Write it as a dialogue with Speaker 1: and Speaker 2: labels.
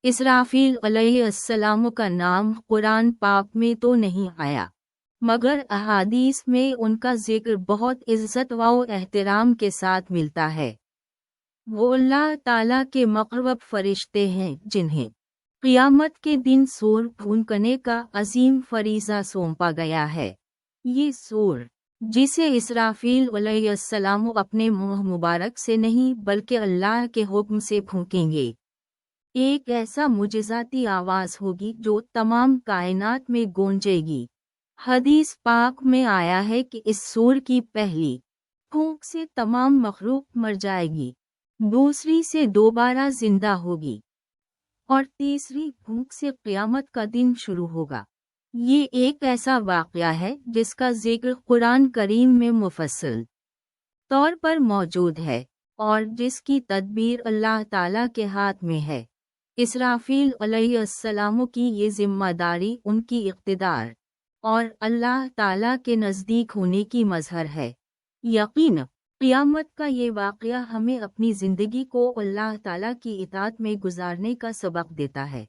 Speaker 1: اسرافیل علیہ السلام کا نام قرآن پاک میں تو نہیں آیا، مگر احادیث میں ان کا ذکر بہت عزت و احترام کے ساتھ ملتا ہے۔ وہ اللہ تعالیٰ کے مقرب فرشتے ہیں جنہیں قیامت کے دن سور پھونکنے کا عظیم فریضہ سونپا گیا ہے۔ یہ سور، جسے اسرافیل علیہ السلام اپنے منہ مبارک سے نہیں بلکہ اللہ کے حکم سے پھونکیں گے، ایک ایسا معجزاتی آواز ہوگی جو تمام کائنات میں گونجے گی۔ حدیث پاک میں آیا ہے کہ اس سور کی پہلی پھونک سے تمام مخلوق مر جائے گی، دوسری سے دوبارہ زندہ ہوگی، اور تیسری پھونک سے قیامت کا دن شروع ہوگا۔ یہ ایک ایسا واقعہ ہے جس کا ذکر قرآن کریم میں مفصل طور پر موجود ہے، اور جس کی تدبیر اللہ تعالیٰ کے ہاتھ میں ہے۔ اسرافیل علیہ السلام کی یہ ذمہ داری ان کی اقتدار اور اللہ تعالیٰ کے نزدیک ہونے کی مظہر ہے۔ یقیناً قیامت کا یہ واقعہ ہمیں اپنی زندگی کو اللہ تعالیٰ کی اطاعت میں گزارنے کا سبق دیتا ہے۔